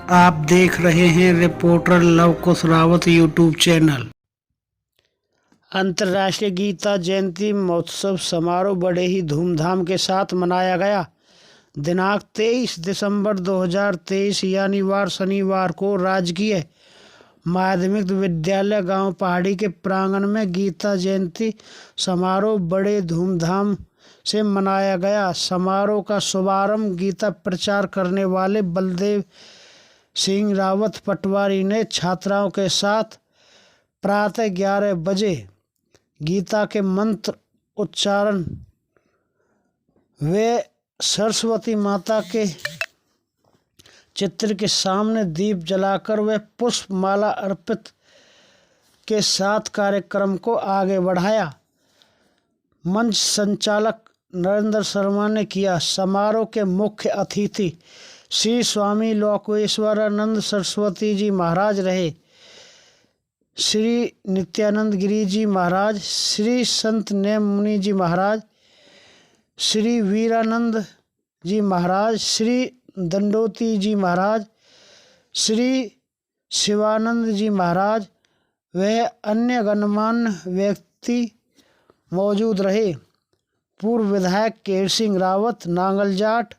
आप देख रहे हैं रिपोर्टर लव कुश रावत यूट्यूब चैनल। अंतर्राष्ट्रीय गीता जयंती महोत्सव समारोह बड़े ही धूमधाम के साथ मनाया गया। दिनांक 23 दिसंबर 2023 यानी वार शनिवार को राजकीय माध्यमिक विद्यालय गांव पहाड़ी के प्रांगण में गीता जयंती समारोह बड़े धूमधाम से मनाया गया। समारोह का शुभारंभ गीता प्रचार करने वाले बलदेव सिंह रावत पटवारी ने छात्राओं के साथ प्रातः 11 बजे गीता के मंत्र उच्चारण वे सरस्वती माता के चित्र के सामने दीप जलाकर वे पुष्प माला अर्पित के साथ कार्यक्रम को आगे बढ़ाया। मंच संचालक नरेंद्र शर्मा ने किया। समारोह के मुख्य अतिथि श्री स्वामी लोकेश्वरानंद सरस्वती जी महाराज रहे। श्री नित्यानंद गिरी जी महाराज, श्री संत नेम मुनि जी महाराज, श्री वीरानंद जी महाराज, श्री दंडोती जी महाराज, श्री शिवानंद जी महाराज व अन्य गणमान्य व्यक्ति मौजूद रहे। पूर्व विधायक केर सिंह रावत नांगल जाट,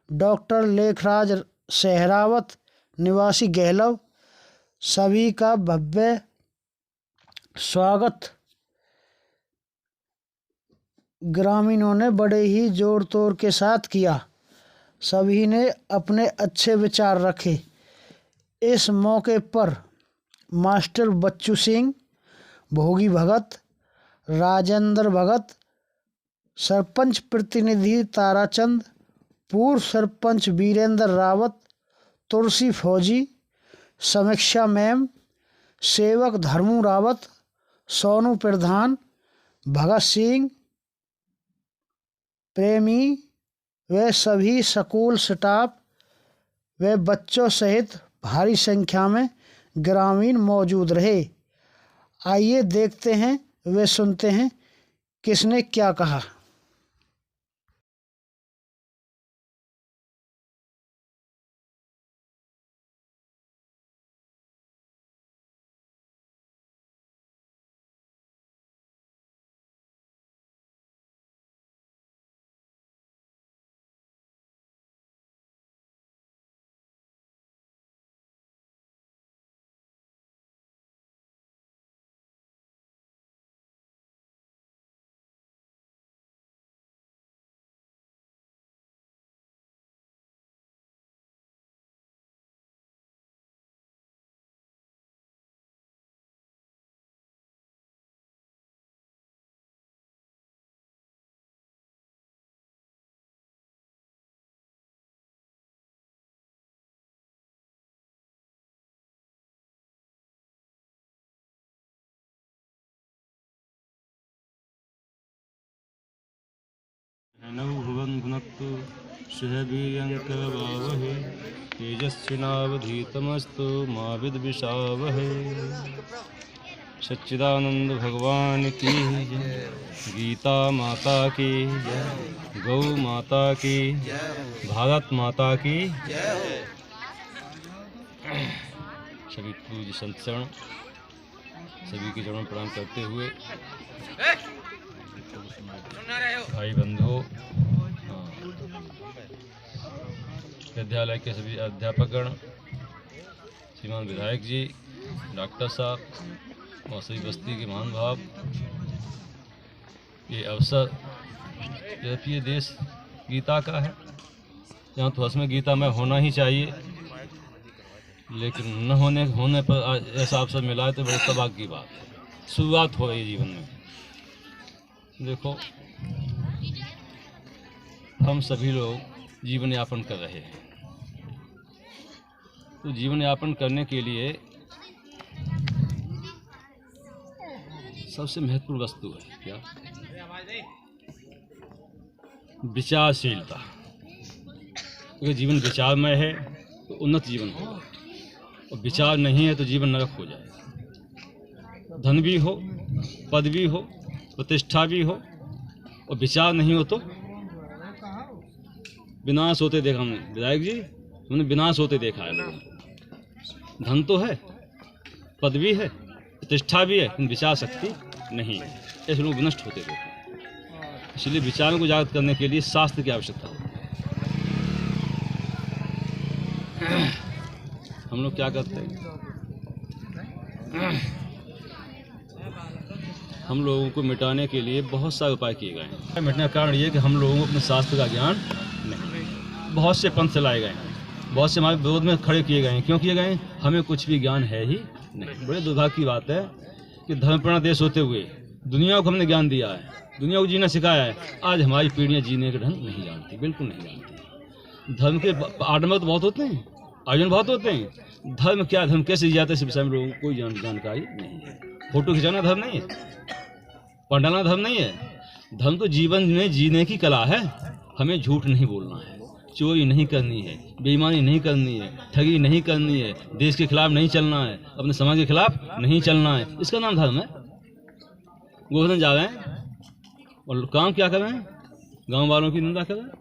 डॉक्टर लेखराज सहरावत निवासी गहलव, सभी का भव्य स्वागत ग्रामीणों ने बड़े ही जोर तोड़ के साथ किया। सभी ने अपने अच्छे विचार रखे। इस मौके पर मास्टर बच्चू सिंह, भोगी भगत, राजेंद्र भगत, सरपंच प्रतिनिधि ताराचंद, पूर्व सरपंच वीरेंद्र रावत, तुलसी फौजी, समीक्षा मैम, सेवक धर्मू रावत, सोनू प्रधान, भगत सिंह प्रेमी वे सभी स्कूल स्टाफ व बच्चों सहित भारी संख्या में ग्रामीण मौजूद रहे। आइए देखते हैं वे सुनते हैं किसने क्या कहा। नौ भुवन भुनक्तु सुहवीर्यङ्करवावहै तेजस्विनावधीतमस्तु मा विद्विषावहै। सच्चिदानंद भगवान की जय, गीता माता की जय, गौ माता की जय, भारत माता की जय। सभी पूज्य संत चरण, सभी के चरणों प्रणाम करते हुए भाई बंधु, विद्यालय के सभी अध्यापकगण, श्रीमान विधायक जी, डॉक्टर साहब और सभी बस्ती के महानुभाव, ये अवसर जबकि ये देश गीता का है, यहाँ तो उसमें गीता में होना ही चाहिए, लेकिन न होने पर ऐसा अवसर मिला है तो बड़े सौभाग्य की बात है। शुरुआत हो रही है जीवन में। देखो, हम सभी लोग जीवन यापन कर रहे हैं, तो जीवन यापन करने के लिए सबसे महत्वपूर्ण वस्तु है क्या? विचारशीलता। अगर जीवन विचारमय है तो उन्नत जीवन होगा, और विचार नहीं है तो जीवन नरक हो जाएगा। धन भी हो, पद भी हो, प्रतिष्ठा भी हो, और विचार नहीं हो तो विनाश होते देखा हमने। विधायक जी, हमने विनाश होते देखा है लोगों को। धन तो है, पदवी है, प्रतिष्ठा भी है, लेकिन विचार शक्ति नहीं है। ऐसे लोग विनष्ट होते रहते हैं। इसलिए विचारों को जागृत करने के लिए शास्त्र की आवश्यकता होती है। हम लोग क्या करते हैं, हम लोगों को मिटाने के लिए बहुत सारे उपाय किए गए हैं। मिटने का कारण ये है कि हम लोगों को अपने शास्त्र का ज्ञान नहीं। बहुत से पंथ चलाए गए हैं, बहुत से हमारे विरोध में खड़े किए गए हैं। क्यों किए गए हैं? हमें कुछ भी ज्ञान है ही नहीं। बड़े दुर्भाग्य की बात है कि धर्मप्राण देश होते हुए दुनिया को हमने ज्ञान दिया है, दुनिया को जीना सिखाया है। आज हमारी पीढ़ियाँ जीने के ढंग नहीं जानती, बिल्कुल नहीं जानती। धर्म के आडंबर तो बहुत होते हैं, आयोजन बहुत होते हैं। धर्म क्या, धर्म कैसे जिया जाता है इस विषय में लोगों को कोई जानकारी नहीं है। फोटो खिंचाना धर्म नहीं है, पंडालना धर्म नहीं है। धर्म तो जीवन में जीने की कला है। हमें झूठ नहीं बोलना है, चोरी नहीं करनी है, बेईमानी नहीं करनी है, ठगी नहीं करनी है, देश के खिलाफ नहीं चलना है, अपने समाज के खिलाफ नहीं चलना है। इसका नाम धर्म है। गोवर्धन जा रहे हैं और काम क्या कर रहे हैं? गांव वालों की निंदा कर रहे हैं,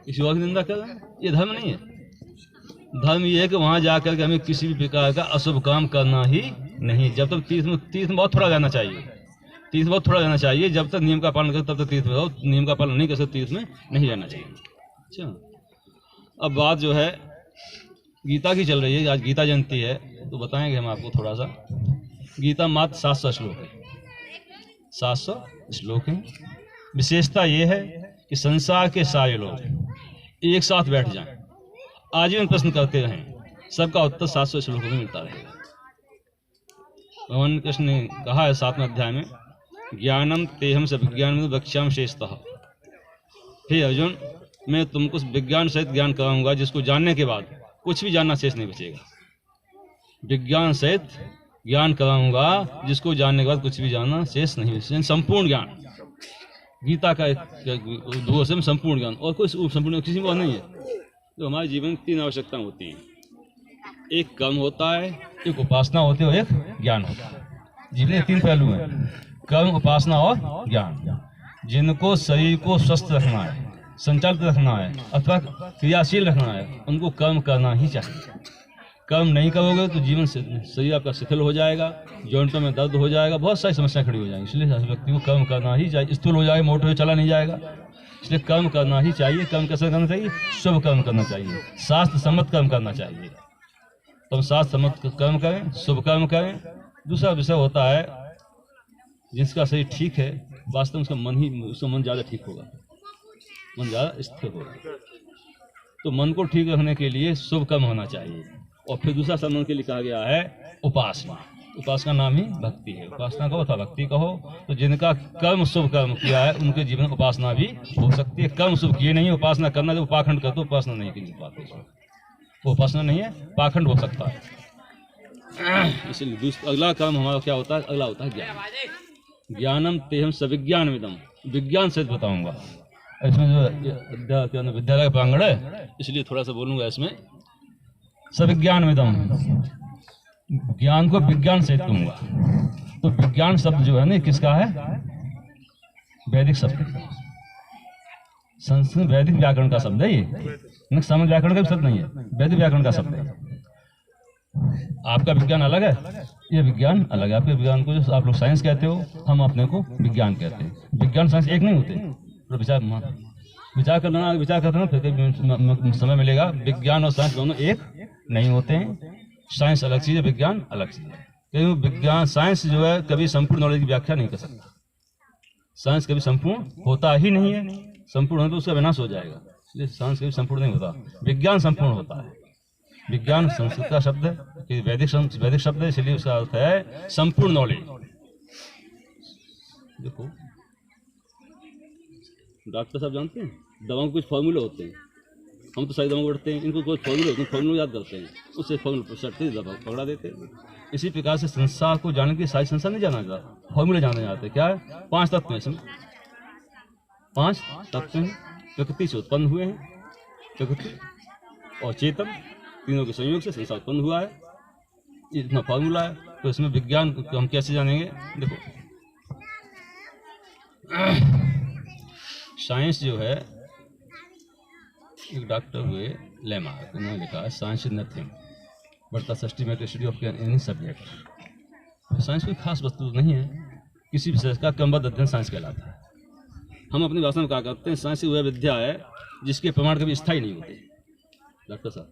किसी और की निंदा कर रहे हैं। ये धर्म नहीं है। धर्म ये है कि वहाँ जाकर के हमें किसी भी प्रकार का अशुभ काम करना ही नहीं। जब तक तीर्थ में बहुत थोड़ा रहना चाहिए, तीर्थ बहुत थोड़ा रहना चाहिए। जब तक नियम का पालन करें तब तक तीर्थ में रहो, नियम का पालन नहीं कर सकते तीर्थ में नहीं रहना चाहिए। अच्छा, अब बात जो है गीता की चल रही है। आज गीता जयंती है तो बताएंगे हम आपको थोड़ा सा। गीता मात्र 700 श्लोक है, 700 श्लोक है। विशेषता ये है कि संसार के सारे लोग एक साथ बैठ जाएं, आजीवन प्रश्न करते रहें, सबका उत्तर 700 श्लोकों में मिलता रहेगा। भगवान कृष्ण ने कहा है 7वें अध्याय में, ज्ञानम तेहम से विज्ञान में वक्ष्याम शेषतः। हे अर्जुन, मैं तुमको विज्ञान सहित ज्ञान कराऊंगा जिसको जानने के बाद कुछ भी जानना शेष नहीं बचेगा। विज्ञान सहित ज्ञान कराऊंगा जिसको जानने के बाद कुछ भी जानना शेष नहीं बचेगा। संपूर्ण ज्ञान गीता का दो से संपूर्ण ज्ञान, और कोई संपूर्ण किसी में नहीं है। तो हमारे जीवन में 3 आवश्यकताएं होती हैं। एक कर्म होता है, एक उपासना होती है और एक ज्ञान होता है। जीवन में 3 पहलू हैं, कर्म, उपासना और ज्ञान। जिनको शरीर को स्वस्थ रखना है, संचालित रखना है अथवा क्रियाशील रखना है, उनको कर्म करना ही चाहिए। कर्म नहीं करोगे तो जीवन से शरीर आपका शिथिल हो जाएगा, जॉइंटों में दर्द हो जाएगा, बहुत सारी समस्याएं खड़ी हो जाएंगी। इसलिए व्यक्ति को कर्म करना ही चाहिए। स्थूल हो जाएगा, मोटे हो चला नहीं जाएगा, इसलिए कर्म करना ही चाहिए। कर्म कैसे करना चाहिए? शुभ कर्म करना चाहिए, शास्त्र सम्मत कर्म करना चाहिए। तो हम शास्त्र सम्मत कर्म करें, शुभ कर्म करें। दूसरा विषय होता है, जिसका शरीर ठीक है वास्तव में उसका मन ज़्यादा ठीक होगा, मन ज़्यादा स्थिर होगा। तो मन को ठीक रखने के लिए शुभ कर्म होना चाहिए। और फिर दूसरा सम्मान के लिए कहा गया है उपासना। उपासना नाम ही भक्ति है। उपासना कहो अथवा भक्ति कहो। तो जिनका कर्म शुभ कर्म किया है उनके जीवन में उपासना भी हो सकती है। कर्म शुभ किए नहीं, उपासना करना, जब पाखंड कर तो उपासना नहीं की पाते, वो उपासना नहीं है, पाखंड हो सकता है। इसलिए अगला कर्म हमारा क्या होता है? अगला होता है ज्ञान। ज्ञानम तेहम सविज्ञान विदम, विज्ञान से बताऊंगा। इसमें जो विद्यालय का प्रांगण है, इसलिए थोड़ा सा बोलूंगा इसमें। सविज्ञान विदम, ज्ञान को विज्ञान से दूंगा। तो विज्ञान शब्द जो है ना, किसका है? वैदिक शब्द, संस्कृत वैदिक व्याकरण का शब्द है ये। समझ व्याकरण का भी शब्द नहीं है, वैदिक व्याकरण का शब्द है। आपका विज्ञान अलग है, ये विज्ञान अलग है। आपके विज्ञान को जो आप लोग साइंस कहते हो, हम अपने को विज्ञान कहते हैं। विज्ञान साइंस एक नहीं होते। तो विचार करना फिर समय मिलेगा। विज्ञान और साइंस दोनों एक नहीं होते हैं। साइंस अलग चीज़ है, विज्ञान अलग चीज़ है। क्योंकि विज्ञान, साइंस जो है कभी संपूर्ण नॉलेज की व्याख्या नहीं कर सकता। साइंस कभी संपूर्ण होता ही नहीं है। संपूर्ण हो तो उसका विनाश हो जाएगा। इसलिए साइंस कभी संपूर्ण नहीं होता, विज्ञान संपूर्ण होता है। विज्ञान संस्कृत का शब्द है, वैदिक शब्द है, इसलिए उसका अर्थ है संपूर्ण नॉलेज। देखो डॉक्टर साहब जानते हैं दवाओं के कुछ फॉर्मूले होते हैं। हम तो सारी दवा पढ़ते हैं, इनको कुछ फॉर्मूले होते हैं, फॉर्मूले याद करते हैं, उससे फॉर्मूले सटते दवा पकड़ा देते हैं। इसी प्रकार से संसार को जानने की सारी संसार नहीं जाना जाता, फॉर्मूले जाने जाते। क्या है? 5 तत्व हैं इसमें, 5 तत्व हैं। प्रकृति से उत्पन्न हुए हैं, प्रकृति और चेतन, तीनों के संयोग से संसार उत्पन्न हुआ है। इतना फॉर्मूला है। तो इसमें विज्ञान को हम कैसे जानेंगे? देखो साइंस जो है, एक डॉक्टर हुए लेमार्क, उन्होंने लिखा है साइंस इज नथिंग बढ़ता षष्ठी में study of any subject. Science कोई खास वस्तु नहीं है, किसी विषय का क्रमबद्ध अध्ययन साइंस कहलाता है। हम अपनी भाषा में कहा करते हैं साइंस वह विद्या है जिसके प्रमाण कभी स्थायी नहीं होते। डॉक्टर साहब,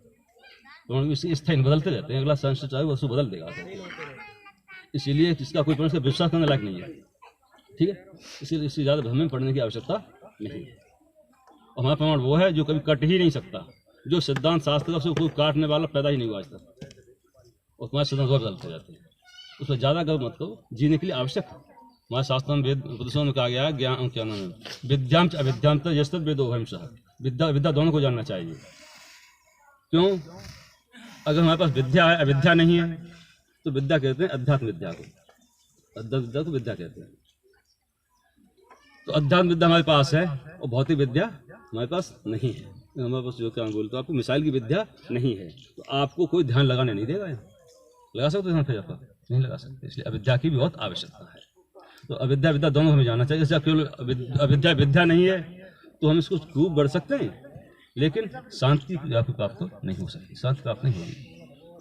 प्रमाण कभी स्थायी बदलते रहते हैं, अगला साइंस चाहे वो उसको बदल देगा, इसीलिए इसका कोई प्रमाण विश्वास करने लायक नहीं है। ठीक है, इसलिए इससे ज़्यादा भ्रम में पढ़ने की आवश्यकता नहीं है। और हमारा प्रमाण वो है जो कभी कट ही नहीं सकता, जो सिद्धांत शास्त्र का उसको कोई काटने वाला पैदा ही नहीं हुआ आज तक, और तुम्हारे सिद्धांत और बदलते जाते हैं। उसमें ज़्यादा गर्व मत करो, जीने के लिए आवश्यक है। हमारे शास्त्रों में वेद उपदेशों में कहा गया है ज्ञान क्या नाम है, विद्याम च अविद्याम त यस्तद वेदो भंसः, विद्या विद्या दोनों को जानना चाहिए। क्यों? अगर हमारे पास विद्या है अविद्या नहीं है तो विद्या कहते हैं अध्यात्म विद्या को, अध्यात्म विद्या को विद्या कहते हैं। तो अध्यात्म विद्या हमारे पास है और भौतिक विद्या हमारे पास नहीं है। हमारे पास जो क्या बोलते आपको मिसाइल की विद्या नहीं है तो आपको कोई ध्यान लगाने नहीं देगा। लगा सकते ध्यान फिर आप नहीं लगा सकते, इसलिए अविद्या की भी बहुत आवश्यकता है। तो अविद्या विद्या दोनों हमें जानना चाहिए। जैसे केवल अविद्या विद्या नहीं है तो हम इसको खूब बढ़ सकते हैं, लेकिन शांति आपको प्राप्त नहीं हो सकती, शांति प्राप्त नहीं होगी।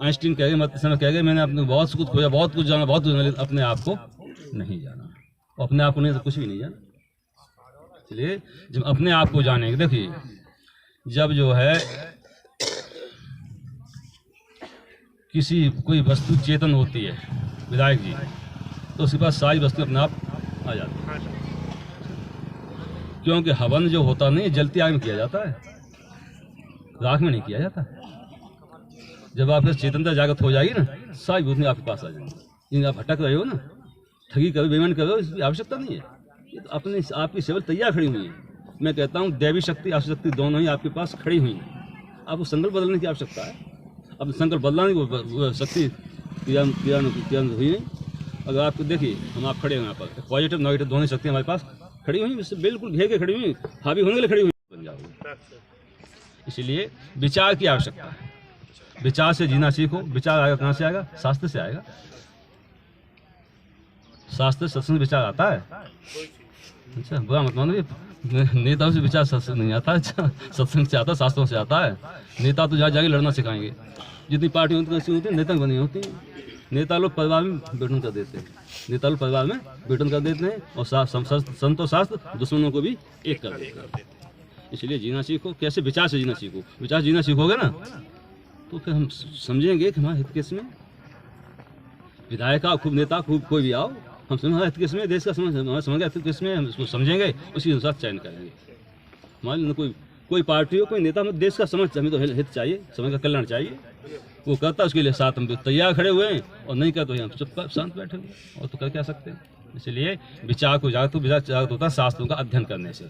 आइंस्टीन कह गए, मत समय कह गए, मैंने अपने बहुत कुछ खोजा, बहुत कुछ जाना, बहुत कुछ जाना, लेकिन अपने आप को नहीं जाना। और अपने आप को नहीं तो कुछ भी नहीं जाना। इसलिए जब अपने आप को जानेंगे, देखिए जब जो है किसी कोई वस्तु चेतन होती है विधायक जी, तो उसके पास सारी वस्तु अपने आप आ जाती है। क्योंकि हवन जो होता नहीं जलती आग में किया जाता है, राख में नहीं किया जाता। जब आपके चेतनता जागृत हो जाएगी ना, सारी भूतनी आपके पास आ जाएंगी। जिन आप भटक रहे हो ना, ठगी कर बेईमान कर रहे हो, इसकी आवश्यकता नहीं है। ये तो अपने आपकी सेवल तैयार खड़ी हुई है। मैं कहता हूँ दैवी शक्ति आशक्ति दोनों ही आपके पास खड़ी हुई हैं। आपको संकल्प बदलने की आवश्यकता है। अब संकल्प बदलाने की शक्ति क्रिया हुई नहीं। अगर आपको देखिए हम आप खड़े हैं यहाँ पर, पॉजिटिव नेगेटिव दोनों शक्ति हमारे पास खड़ी हुई, इससे बिल्कुल घेर के खड़ी हुई, हावी होने के लिए खड़ी हुई बन जाओगे। इसीलिए विचार की आवश्यकता है। विचार से जीना सीखो। विचार आएगा कहाँ से आएगा? शास्त्र से आएगा। शास्त्र सत्संग विचार आता है। अच्छा बुरा मत मानो, नेताओं से विचार सत्संग नहीं आता, सत्संग से आता, शास्त्रों से आता है। नेता तो जहाँ जाके लड़ना सिखाएंगे। जितनी पार्टी होती है नेता बनी होती है। नेता लोग परिवार में विघटन कर देते हैं, नेता लोग परिवार में विघटन कर देते हैं, और संत और शास्त्र दुश्मनों को भी एक कर देते हैं। इसलिए जीना सीखो। कैसे? विचार से जीना सीखो। विचार जीना सीखोगे ना तो फिर हम समझेंगे कि हमारे हित किस में। विधायक आओ, खूब नेता, खूब कोई भी आओ, हम समझ हमारा हित किस में, देश का समझ हित किस में, हम इसको समझेंगे, उसी अनुसार चयन करेंगे। हमारे लिए कोई पार्टी हो, कोई नेता, हमें देश का समझ, हमें तो हित चाहिए, समय का कल्याण चाहिए। वो करता उसके लिए साथ हम तैयार खड़े हुए हैं, और नहीं करते तो हम चुपचाप शांत बैठे हुए, और तो कर क्या सकते हैं। इसलिए विचार को जागृत होता है शास्त्रों का अध्ययन करने से।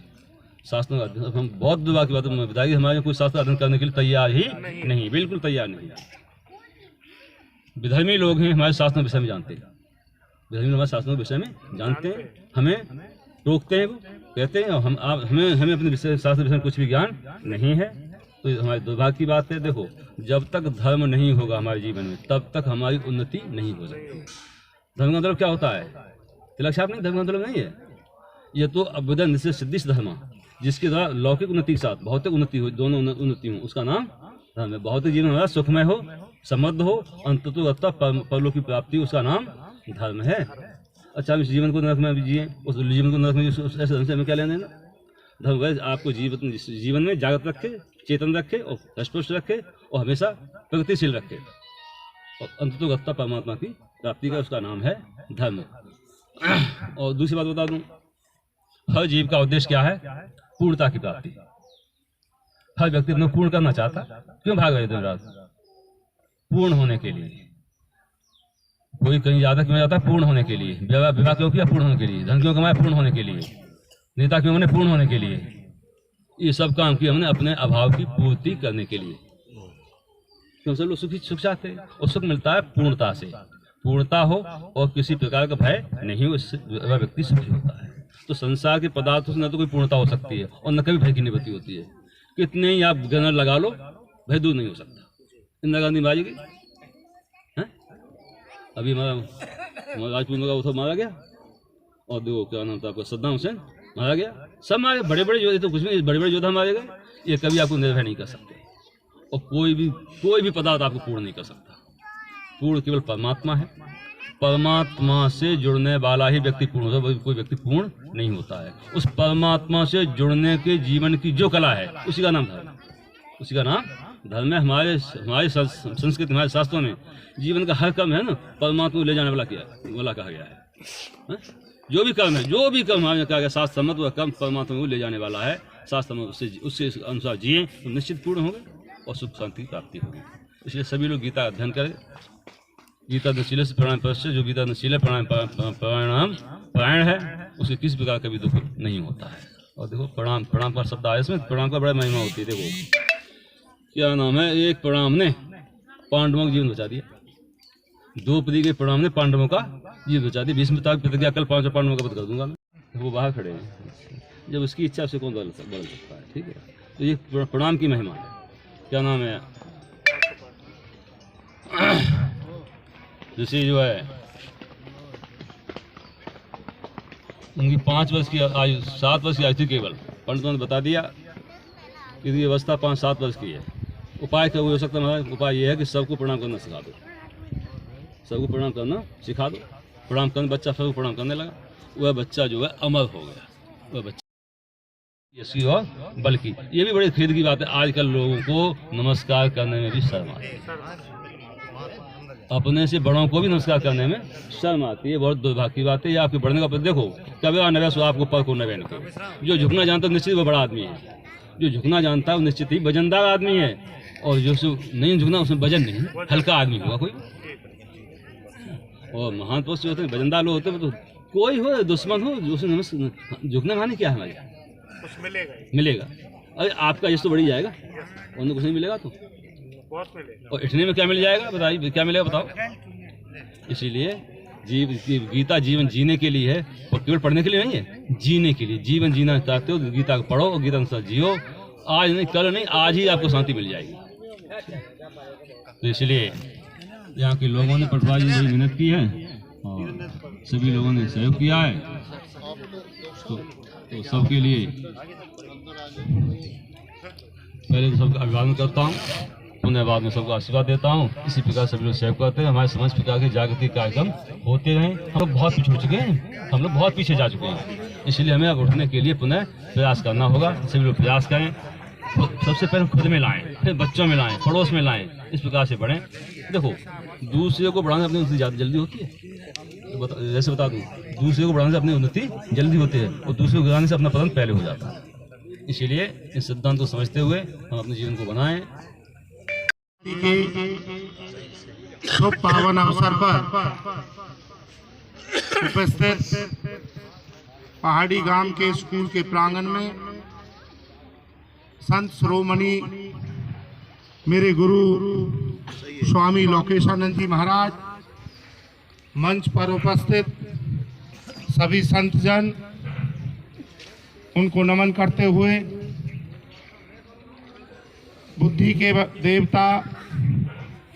शास्त्रों का अध्ययन, हम बहुत विभाग की बात बताइए, हमारे कोई शास्त्र अध्ययन करने के लिए तैयार ही नहीं, बिल्कुल तैयार नहीं। विधर्मी लोग हैं, हमारे शास्त्रों के विषय में जानते हैं, विधर्मी लोग हमारे शास्त्रों के विषय में जानते हैं, हमें रोकते हैं, वो कहते हैं हमें अपने विषय शास्त्र विषय में कुछ भी ज्ञान नहीं है। तो हमारे दुर्भाग्य की बात है। देखो, जब तक धर्म नहीं होगा हमारे जीवन में, तब तक हमारी उन्नति नहीं हो सकती। धर्म का मतलब क्या होता है? तिलक छाप नहीं, धर्म का मतलब नहीं है। ये तो अभ्युदय निश्चय सिद्धि धर्म, जिसके द्वारा लौकिक उन्नति के साथ भौतिक उन्नति हो, दोनों उन्नति हो, उसका नाम धर्म है। भौतिक जीवन हमारा सुखमय हो, समृद्ध हो, अंततः परलोक की प्राप्ति, उसका नाम धर्म है। अच्छा, हम इस जीवन को नरक में जिए, उस जीवन को नरक में ऐसे ढंग से हमें क्या लेना देना? धर्म आपको जीवन में जागृत रखे, चेतन रखे, और स्पष्ट रखे, और हमेशा प्रगतिशील रखे, और अंततः परमात्मा की प्राप्ति का उसका नाम है धर्म। और दूसरी बात बता दूं, हर जीव का उद्देश्य क्या है? पूर्णता की प्राप्ति। हर व्यक्ति अपने पूर्ण करना चाहता। क्यों भाग रहे दिन रात? पूर्ण होने के लिए। कोई कहीं ज्यादा क्यों जाता है? पूर्ण होने के लिए। विवाह क्यों किया? पूर्ण होने के लिए। धन क्यों कमाया? पूर्ण होने के लिए। नेता क्यों बने? पूर्ण होने के लिए। ये सब काम किया हमने अपने अभाव की पूर्ति करने के लिए। क्यों? सब लोग सुख चाहते हैं, और सुख मिलता है पूर्णता से। पूर्णता हो और किसी प्रकार का भय नहीं हो, इससे वह व्यक्ति सुखी होता है। तो संसार के पदार्थों से न तो कोई पूर्णता हो सकती है, और न कभी भय की निवृत्ति होती है। कितने ही आप गनर लगा लो, भय दूर नहीं हो सकता। इंदिरा गांधी मारी गई, अभी हमारा राजपूत का उधर मारा गया, और देखो क्या नाम था आपका, सद्दाम हुसैन मारा गया। सब मारे, बड़े बड़े योद्धा, तो कुछ नहीं, बड़े बड़े योद्धा मारे गए। ये कभी आपको निर्भय नहीं कर सकते, और कोई भी पदार्थ आपको पूर्ण नहीं कर सकता। पूर्ण केवल परमात्मा है। परमात्मा से जुड़ने वाला ही व्यक्ति पूर्ण होता है, कोई व्यक्ति पूर्ण नहीं होता है। उस परमात्मा से जुड़ने के जीवन की जो कला है उसी का नाम धर्म, उसी का नाम धर्म है। हमारे संस्कृत, हमारे शास्त्रों में जीवन का हर कर्म है ना परमात्मा को ले जाने वाला कहा गया है। हा? जो भी कर्म है, जो भी कर्म हमें कहा गया शास्त्र सम्मत, वह कर्म परमात्मा को ले जाने वाला है। शास्त्र सम्मत उससे अनुसार जिए तो निश्चित पूर्ण होंगे और सुख शांति की प्राप्ति होगी। इसलिए सभी लोग गीता अध्ययन करें। गीता नशीले से प्राणायाम पश्चात, जो गीता नशीले प्राणायाम प्राण है उसके किसी प्रकार का भी दुख नहीं होता है। और देखो प्रणाम, प्रणाम का शब्द आया इसमें, प्रणाम का बड़ा महिमा होती है। देखो क्या नाम है, एक प्रणाम ने पांडवों का जीवन बचा दिया, द्रौपदी के प्रणाम ने पांडवों का जीवन बचा दिया। भीष्म पिता की प्रतिज्ञा, कल 5 पांडवों का वध कर दूंगा मैं। वो बाहर खड़े हैं, जब उसकी इच्छा से कौन बदल सकता है। ठीक है, तो ये प्रणाम की महिमा है। क्या नाम है, जैसे जो है उनकी 5 वर्ष की आयु, 7 वर्ष की आयु थी केवल, पंडितों ने बता दिया कि ये अवस्था 5-7 वर्ष की है। उपाय क्या हो सकता है? उपाय ये है कि सबको प्रणाम करना सिखा दो, सबको प्रणाम करना सिखा दो। प्रणाम करने बच्चा सबको प्रणाम करने लगा, वह बच्चा जो है अमर हो गया। वह बच्चा यशी और बल्कि ये भी बड़ी खेद की बात है, आजकल लोगों को नमस्कार करने में भी शर्म आती है। अपने से बड़ों को भी नमस्कार करने में शर्म आती है। बहुत दुर्भाग्य की बात है। ये आपके बढ़ने का देखो, कभी नवे सो आपको पर को नवे को। जो झुकना जानता है निश्चित वो बड़ा आदमी है, जो झुकना जानता है वो निश्चित ही वजनदार आदमी है, और जो नहीं झुकना उसमें वजन नहीं, हल्का आदमी होगा कोई। और महान पुरुष जो होते हैं, वजनदार लोग होते हैं, तो कोई हो दुश्मन हो जो झुकना खाने क्या है, मिलेगा। अरे आपका यश तो बढ़ी जाएगा, उन्हें कुछ नहीं मिलेगा तो और इतने में क्या मिल जाएगा, बताइए क्या मिलेगा बताओ। इसीलिए गीता जीवन जीने के लिए है, और केवल पढ़ने के लिए नहीं है, जीने के लिए। जीवन जीना चाहते हो तो गीता को पढ़ो और गीता अनुसार जियो। आज नहीं, कल नहीं, आज ही आपको शांति मिल जाएगी। तो इसलिए यहाँ के लोगों ने पटवारी जी बड़ी मेहनत की है और सभी लोगों ने सहयोग किया है, तो सबके लिए पहले तो सबका अभिवादन करता हूँ, उन्हें बाद में सबको आशीर्वाद देता हूँ। इसी प्रकार सभी लोग सहयोग करते हैं। हमारे समस्त प्रकार के जागृति कार्यक्रम होते रहें। हम लोग बहुत पीछे हो चुके हैं, हम लोग बहुत पीछे जा चुके हैं, इसलिए हमें अब उठने के लिए पुनः प्रयास करना होगा। सभी लोग प्रयास करें, सबसे पहले खुद में लाएं, फिर बच्चों में लाएं, पड़ोस में लाएं, इस प्रकार से बढ़ें। देखो दूसरे को बढ़ाने अपनी उन्नति ज़्यादा जल्दी होती है, तो जैसे बता दूँ, दूसरे को बढ़ाने से अपनी उन्नति जल्दी होती है और दूसरे को गिराने से अपना पतन पहले हो जाता है। इसीलिए इस सिद्धांत को समझते हुए हम अपने जीवन को बनाएं। शुभ पावन अवसर पर उपस्थित पहाड़ी गांव के स्कूल के प्रांगण में संत शिरोमणि मेरे गुरु स्वामी लोकेशानंद जी महाराज, मंच पर उपस्थित सभी संतजन, उनको नमन करते हुए, बुद्धि के देवता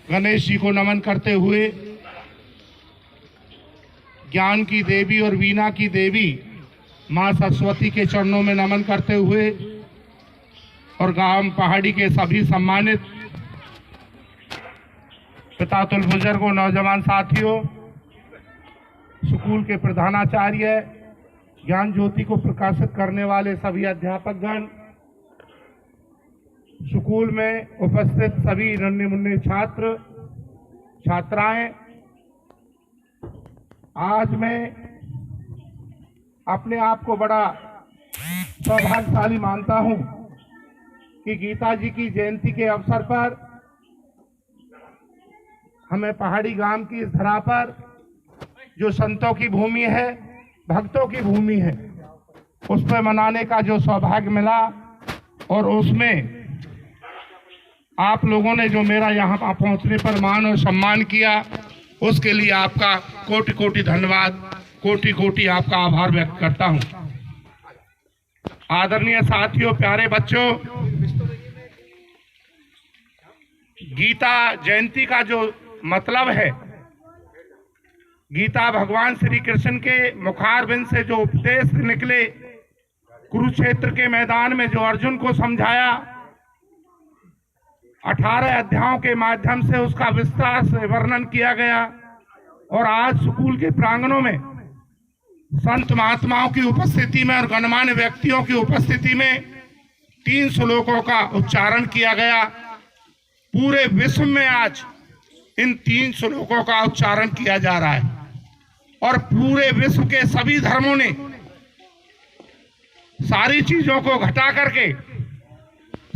गणेश जी को नमन करते हुए, ज्ञान की देवी और वीणा की देवी माँ सरस्वती के चरणों में नमन करते हुए, और गांव पहाड़ी के सभी सम्मानित पितातुल बुजुर्गों, नौजवान साथियों, स्कूल के प्रधानाचार्य, ज्ञान ज्योति को प्रकाशित करने वाले सभी अध्यापकगण, स्कूल में उपस्थित सभी नन्हे मुन्ने छात्र छात्राएं, आज मैं अपने आप को बड़ा सौभाग्यशाली मानता हूं कि गीता जी की जयंती के अवसर पर हमें पहाड़ी गांव की इस धरा पर, जो संतों की भूमि है, भक्तों की भूमि है, उस पर मनाने का जो सौभाग्य मिला, और उसमें आप लोगों ने जो मेरा यहाँ पहुँचने पर मान और सम्मान किया, उसके लिए आपका कोटि कोटि धन्यवाद, कोटि कोटि आपका आभार व्यक्त करता हूँ। आदरणीय साथियों, प्यारे बच्चों, गीता जयंती का जो मतलब है, गीता भगवान श्री कृष्ण के मुखारबिंद से जो उपदेश निकले, कुरुक्षेत्र के मैदान में जो अर्जुन को समझाया, 18 अध्यायों के माध्यम से उसका विस्तार से वर्णन किया गया। और आज स्कूल के प्रांगणों में संत महात्माओं की उपस्थिति में और गणमान्य व्यक्तियों की उपस्थिति में 3 श्लोकों का उच्चारण किया गया। पूरे विश्व में आज इन 3 श्लोकों का उच्चारण किया जा रहा है और पूरे विश्व के सभी धर्मों ने सारी चीजों को घटा करके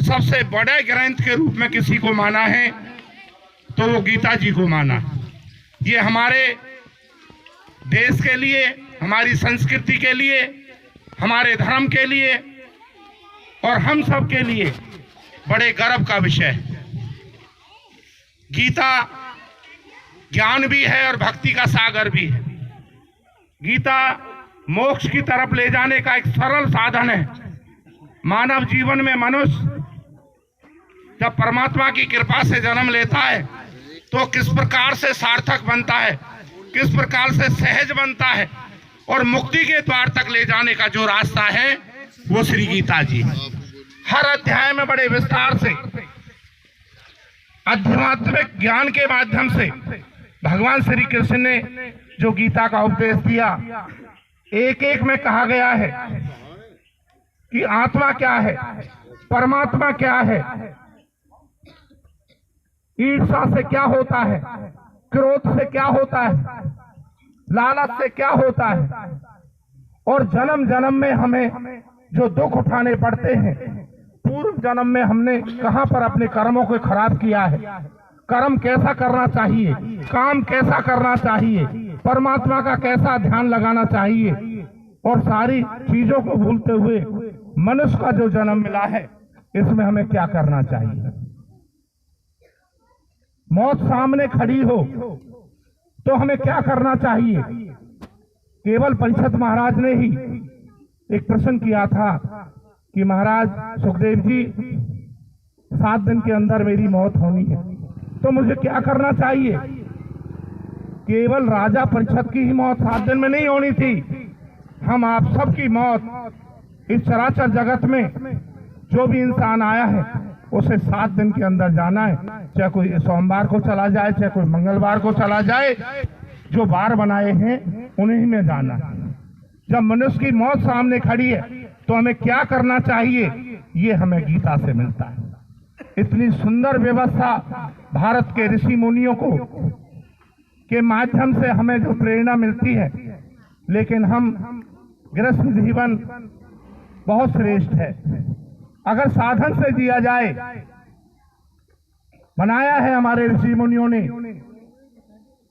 सबसे बड़े ग्रंथ के रूप में किसी को माना है तो वो गीता जी को माना। ये हमारे देश के लिए, हमारी संस्कृति के लिए, हमारे धर्म के लिए और हम सब के लिए बड़े गर्व का विषय है। गीता ज्ञान भी है और भक्ति का सागर भी है। गीता मोक्ष की तरफ ले जाने का एक सरल साधन है। मानव जीवन में मनुष्य जब परमात्मा की कृपा से जन्म लेता है तो किस प्रकार से सार्थक बनता है, किस प्रकार से सहज बनता है और मुक्ति के द्वार तक ले जाने का जो रास्ता है वो श्री गीता जी। हर अध्याय में बड़े विस्तार से आध्यात्मिक ज्ञान के माध्यम से भगवान श्री कृष्ण ने जो गीता का उपदेश दिया, एक एक में कहा गया है कि आत्मा क्या है, परमात्मा क्या है, ईर्ष्या से क्या होता है, क्रोध से क्या होता है, लालच से क्या होता है और जन्म जन्म में हमें जो दुख उठाने पड़ते हैं, पूर्व जन्म में हमने कहां पर अपने कर्मों को खराब किया है, कर्म कैसा करना चाहिए, काम कैसा करना चाहिए, परमात्मा का कैसा ध्यान लगाना चाहिए और सारी चीजों को भूलते हुए मनुष्य का जो जन्म मिला है इसमें हमें क्या करना चाहिए। मौत सामने खड़ी हो तो हमें क्या करना चाहिए। केवल परीक्षित महाराज ने ही एक प्रश्न किया था कि महाराज सुखदेव जी 7 दिन के अंदर मेरी मौत होनी है तो मुझे क्या करना चाहिए। केवल राजा परीक्षित की ही मौत 7 दिन में नहीं होनी थी, हम आप सबकी मौत इस चराचर जगत में जो भी इंसान आया है उसे 7 दिन के अंदर जाना है। चाहे कोई सोमवार को चला जाए, चाहे कोई मंगलवार को चला जाए, जो बार बनाए हैं उन्हीं में जाना है। जब मनुष्य की मौत सामने खड़ी है तो हमें क्या करना चाहिए, ये हमें गीता से मिलता है। इतनी सुंदर व्यवस्था भारत के ऋषि मुनियों को के माध्यम से हमें जो प्रेरणा मिलती है, लेकिन हम गृहस्थ जीवन बहुत श्रेष्ठ है। अगर साधन से जिया जाए, बनाया है हमारे ऋषि मुनियों ने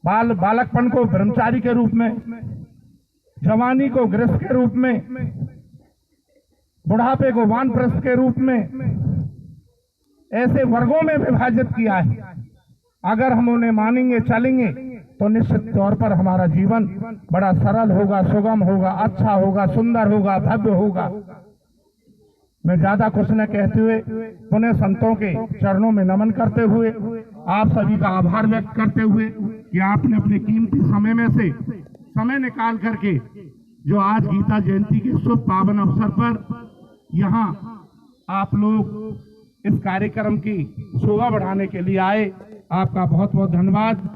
बालकपन को ब्रह्मचारी के रूप में, जवानी को गृहस्थ के रूप में, बुढ़ापे को वानप्रस्थ के रूप में, ऐसे वर्गों में विभाजित किया है। अगर हम उन्हें मानेंगे, चलेंगे तो निश्चित तौर पर हमारा जीवन बड़ा सरल होगा, सुगम होगा, अच्छा होगा, सुंदर होगा, भव्य होगा। मैं ज्यादा कुछ न कहते हुए पुनः संतों के चरणों में नमन करते हुए आप सभी का आभार व्यक्त करते हुए कि आपने अपने कीमती समय में से समय निकाल करके जो आज गीता जयंती के शुभ पावन अवसर पर यहाँ आप लोग इस कार्यक्रम की शोभा बढ़ाने के लिए आए, आपका बहुत बहुत धन्यवाद।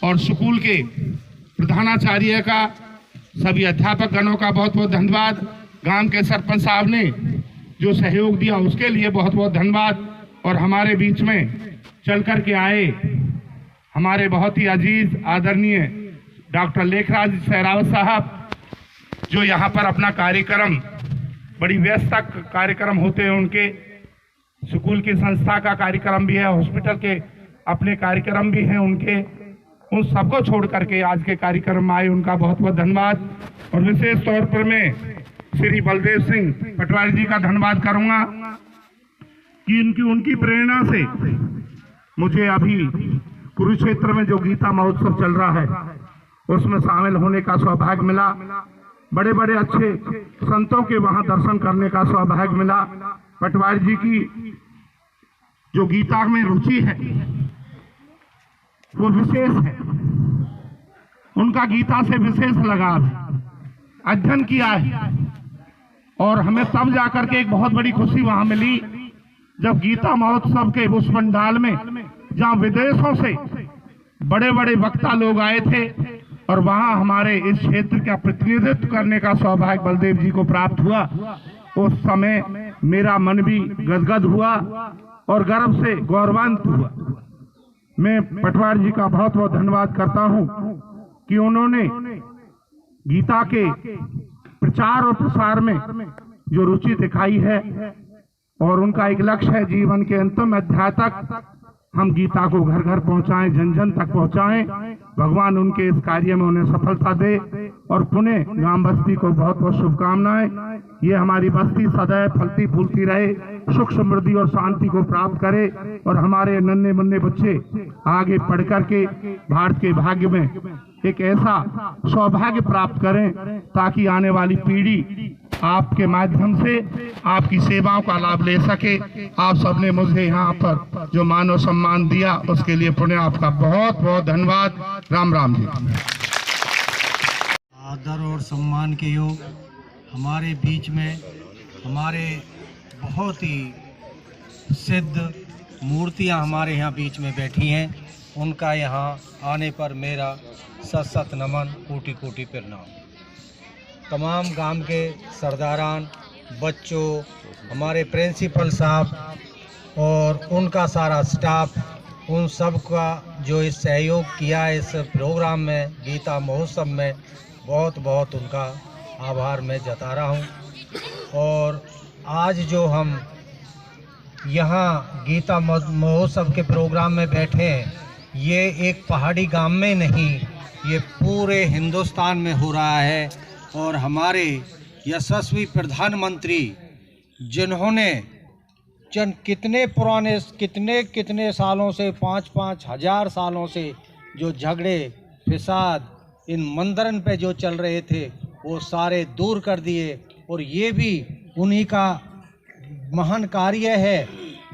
और स्कूल के प्रधानाचार्य का, सभी अध्यापक गणों का बहुत बहुत धन्यवाद। गांव के सरपंच साहब ने जो सहयोग दिया उसके लिए बहुत बहुत धन्यवाद। और हमारे बीच में चल कर के आए हमारे बहुत ही अजीज आदरणीय डॉक्टर लेखराज सहरावत साहब, जो यहाँ पर अपना कार्यक्रम, बड़ी व्यस्त कार्यक्रम होते हैं उनके, स्कूल की संस्था का कार्यक्रम भी है, हॉस्पिटल के अपने कार्यक्रम भी हैं उनके, उन सबको छोड़ करके आज के कार्यक्रम में आए, उनका बहुत बहुत धन्यवाद। और विशेष तौर पर मैं श्री बलदेव सिंह पटवारी जी का धन्यवाद करूंगा कि उनकी प्रेरणा से मुझे अभी कुरुक्षेत्र में जो गीता महोत्सव चल रहा है उसमें शामिल होने का सौभाग्य मिला। बड़े बड़े अच्छे संतों के वहां दर्शन करने का सौभाग्य मिला। पटवारी जी की जो गीता में रुचि है वो विशेष है, उनका गीता से विशेष लगाव है, अध्ययन किया है। और हमें तब जाकर के एक बहुत बड़ी खुशी वहां मिली जब गीता महोत्सव के उस पंडाल में जहां विदेशों से बड़े बड़े वक्ता लोग आए थे और वहां हमारे इस क्षेत्र का प्रतिनिधित्व करने का सौभाग्य बलदेव जी को प्राप्त हुआ, उस समय मेरा मन भी गदगद हुआ और गर्व से गौरवान्वित हुआ। मैं पटवारी जी का बहुत बहुत धन्यवाद करता हूं कि उन्होंने गीता के प्रचार और प्रसार में जो रुचि दिखाई है और उनका एक लक्ष्य है जीवन के अंतिम अध्याय तक हम गीता को घर घर पहुंचाएं, जन जन तक पहुंचाएं। भगवान उनके इस कार्य में उन्हें सफलता दे और पुणे ग्राम बस्ती को बहुत बहुत शुभकामनाएं। ये हमारी बस्ती सदैव फलती फूलती रहे, सुख समृद्धि और शांति को प्राप्त करे और हमारे नन्हे मुन्ने बच्चे आगे पढ़ करके भारत के भाग्य में एक ऐसा सौभाग्य प्राप्त करें ताकि आने वाली पीढ़ी आपके माध्यम से आपकी सेवाओं का लाभ ले सके। आप सबने मुझे यहाँ पर जो मानव सम्मान दिया उसके लिए पुनः आपका बहुत बहुत धन्यवाद। राम राम जी। आदर और सम्मान के योग हमारे बीच में हमारे बहुत ही सिद्ध मूर्तियाँ हमारे यहाँ बीच में बैठी हैं, उनका यहाँ आने पर मेरा सत सत नमन, कोटि कोटि प्रणाम। तमाम गांव के सरदारान, बच्चों, हमारे प्रिंसिपल साहब और उनका सारा स्टाफ, उन सब का जो इस सहयोग किया है इस प्रोग्राम में, गीता महोत्सव में, बहुत बहुत उनका आभार मैं जता रहा हूं। और आज जो हम यहाँ गीता महोत्सव के प्रोग्राम में बैठे हैं, ये एक पहाड़ी गांव में नहीं, ये पूरे हिंदुस्तान में हो रहा है। और हमारे यशस्वी प्रधानमंत्री जिन्होंने कितने पुराने कितने सालों से 5-5 हज़ार सालों से जो झगड़े फिसाद इन मंदिरन पे जो चल रहे थे वो सारे दूर कर दिए, और ये भी उन्हीं का महान कार्य है।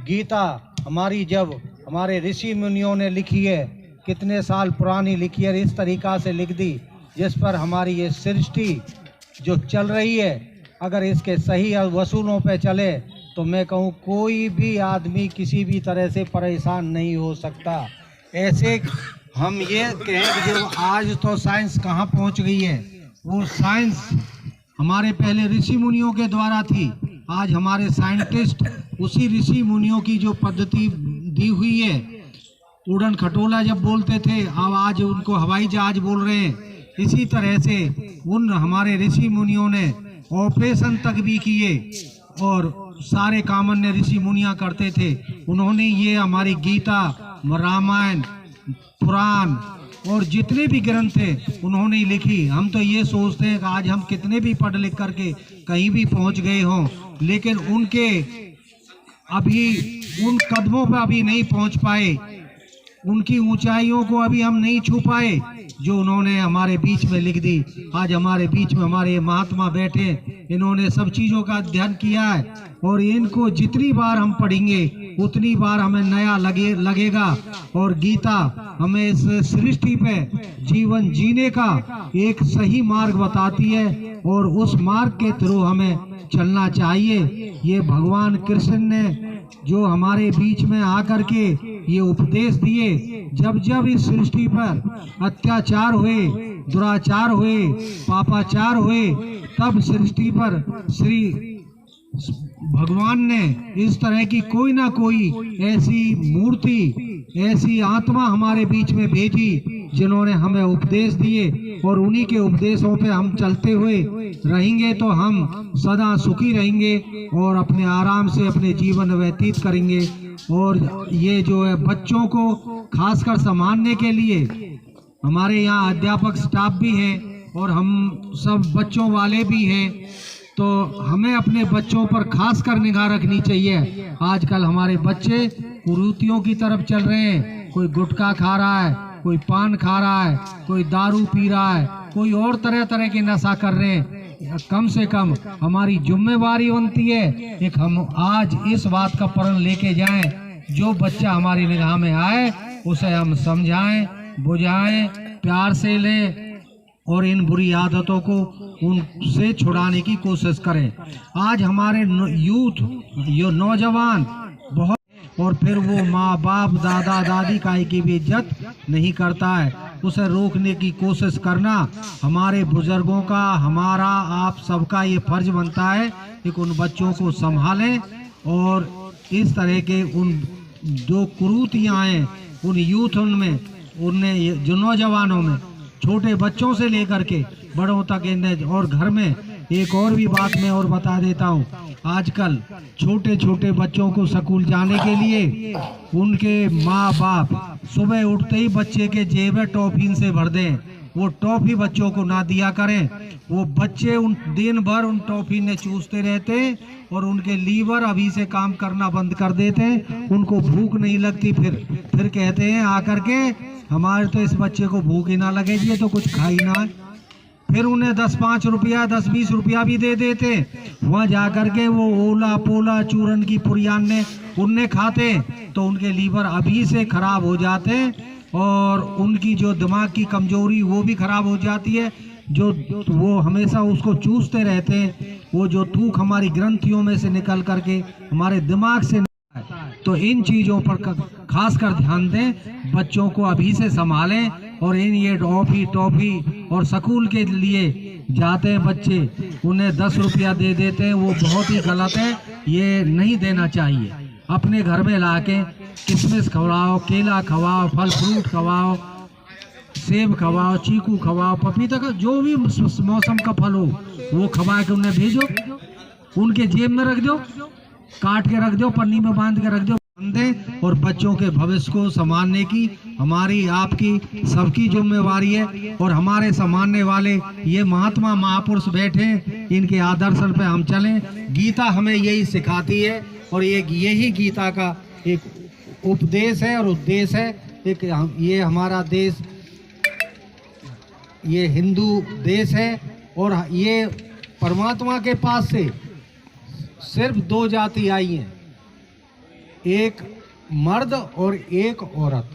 गीता हमारी जब हमारे ऋषि मुनियों ने लिखी है, कितने साल पुरानी लिखी है, इस तरीक़ा से लिख दी जिस पर हमारी ये सृष्टि जो चल रही है, अगर इसके सही वसूलों पे चले तो मैं कहूँ कोई भी आदमी किसी भी तरह से परेशान नहीं हो सकता। ऐसे हम ये कहें कि जो आज तो साइंस कहाँ पहुँच गई है, वो साइंस हमारे पहले ऋषि मुनियों के द्वारा थी। आज हमारे साइंटिस्ट उसी ऋषि मुनियों की जो पद्धति दी हुई है, उड़न खटोला जब बोलते थे, अब आज उनको हवाई जहाज बोल रहे हैं। इसी तरह से उन हमारे ऋषि मुनियों ने ऑपरेशन तक भी किए और सारे कामन्य ऋषि मुनियाँ करते थे। उन्होंने ये हमारी गीता, रामायण, पुराण और जितने भी ग्रंथ थे उन्होंने लिखी। हम तो ये सोचते हैं कि आज हम कितने भी पढ़ लिख करके कहीं भी पहुंच गए हों, लेकिन उनके अभी उन कदमों पर अभी नहीं पहुंच पाए, उनकी ऊंचाइयों को अभी हम नहीं छू पाए जो उन्होंने हमारे बीच में लिख दी। आज हमारे बीच में हमारे महात्मा बैठे, इन्होंने सब चीज़ों का अध्ययन किया है और इनको जितनी बार हम पढ़ेंगे उतनी बार हमें नया लगेगा। और गीता हमें इस सृष्टि पे जीवन जीने का एक सही मार्ग बताती है और उस मार्ग के थ्रू हमें चलना चाहिए। ये भगवान कृष्ण ने जो हमारे बीच में आकर के ये उपदेश दिए, जब जब इस सृष्टि पर अत्याचार हुए, दुराचार हुए, पापाचार हुए, तब सृष्टि पर श्री भगवान ने इस तरह की कोई ना कोई ऐसी मूर्ति, ऐसी आत्मा हमारे बीच में भेजी जिन्होंने हमें उपदेश दिए, और उन्हीं के उपदेशों पे हम चलते हुए रहेंगे तो हम सदा सुखी रहेंगे और अपने आराम से अपने जीवन व्यतीत करेंगे। और ये जो है बच्चों को खासकर संभालने के लिए हमारे यहाँ अध्यापक स्टाफ भी हैं और हम सब बच्चों वाले भी हैं, तो हमें अपने बच्चों पर खासकर निगाह रखनी चाहिए। आजकल हमारे बच्चे कुरीतियों की तरफ चल रहे हैं, कोई गुटखा खा रहा है, कोई पान खा रहा है, कोई दारू पी रहा है, कोई और तरह तरह के नशा कर रहे हैं। कम से कम हमारी जिम्मेवारी बनती है कि हम आज इस बात का प्रण लेके जाएं, जो बच्चा हमारी निगाह में आए उसे हम समझाएं, बुझाएं, प्यार से लें और इन बुरी आदतों को उनसे छुड़ाने की कोशिश करें। आज हमारे यूथ, ये नौजवान बहुत, और फिर वो माँ बाप दादा दादी की भी इज्जत नहीं करता है। उसे रोकने की कोशिश करना हमारे बुजुर्गों का, हमारा, आप सबका ये फर्ज बनता है कि उन बच्चों को संभालें और इस तरह के उन जो कुरीतियाँ हैं उन यूथ उनमें, उनमें जो नौजवानों में, छोटे बच्चों से लेकर के बड़ों तक इन्हें। और घर में एक और भी बात मैं और बता देता हूँ, आजकल छोटे छोटे बच्चों को स्कूल जाने के लिए उनके माँ बाप सुबह उठते ही बच्चे के जेब में टॉफी से भर दें। वो टॉफी बच्चों को ना दिया करें। वो बच्चे उन दिन भर उन टॉफी ने चूसते रहते और उनके लीवर अभी से काम करना बंद कर देते, उनको भूख नहीं लगती। फिर कहते हैं आकर के हमारे तो इस बच्चे को भूख ही ना लगेगी, ये तो कुछ खा ही ना। फिर उन्हें 10-5 रुपया 10-20 रुपया भी दे देते, वहाँ जा कर के वो ओला पोला चूरन की पुरियाने उनने खाते, तो उनके लीवर अभी से खराब हो जाते और उनकी जो दिमाग की कमजोरी वो भी खराब हो जाती है। जो वो हमेशा उसको चूसते रहते हैं, वो जो थूक हमारी ग्रंथियों में से निकल करके हमारे दिमाग से, तो इन चीज़ों पर खास कर ध्यान दें, बच्चों को अभी से संभालें। और इन ये टॉफी और स्कूल के लिए जाते हैं बच्चे, उन्हें 10 रुपया दे देते हैं, वो बहुत ही गलत है, ये नहीं देना चाहिए। अपने घर में लाके किशमिश खवाओ, केला खवाओ, फल फ्रूट खवाओ, सेब खवाओ, चीकू खवाओ, पपीता का जो भी मौसम का फल हो वो खवा के उन्हें भेजो, उनके जेब में रख दो, काट के रख दो, पन्नी में बांध के रख दो। और बच्चों के भविष्य को संभालने की हमारी, आपकी, सबकी जिम्मेवारी है। और हमारे संभालने वाले ये महात्मा महापुरुष बैठे, इनके आदर्शन पे हम चलें। गीता हमें यही सिखाती है और यही गीता का एक उपदेश है और उद्देश्य है। एक ये हमारा देश, ये हिंदू देश है और ये परमात्मा के पास से सिर्फ 2 जाति आई हैं, एक मर्द और एक औरत।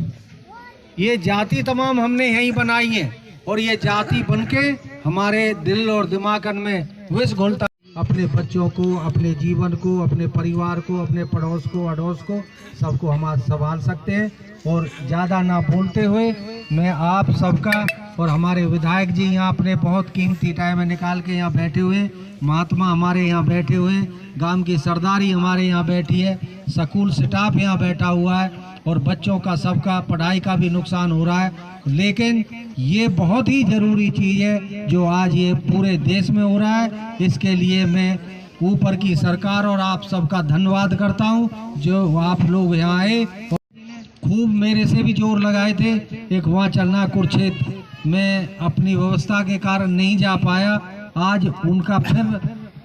ये जाति तमाम हमने यहीं बनाई है और ये जाति बनके हमारे दिल और दिमागन में विष घोलता। अपने बच्चों को, अपने जीवन को, अपने परिवार को, अपने पड़ोस को, अड़ोस को, सबको हम आज संभाल सकते हैं। और ज़्यादा ना बोलते हुए मैं आप सबका, और हमारे विधायक जी यहाँ अपने बहुत कीमती टाइम निकाल के यहाँ बैठे हुए हैं, महात्मा हमारे यहाँ बैठे हुए हैं, गांव की सरदारी हमारे यहाँ बैठी है, स्कूल स्टाफ यहाँ बैठा हुआ है और बच्चों का सबका पढ़ाई का भी नुकसान हो रहा है। लेकिन ये बहुत ही ज़रूरी चीज़ है जो आज ये पूरे देश में हो रहा है। इसके लिए मैं ऊपर की सरकार और आप सबका धन्यवाद करता हूँ जो आप लोग यहाँ आए। खूब मेरे से भी जोर लगाए थे, एक वहाँ चलना कुरुक्षेत्र में अपनी व्यवस्था के कारण नहीं जा पाया। आज उनका फिर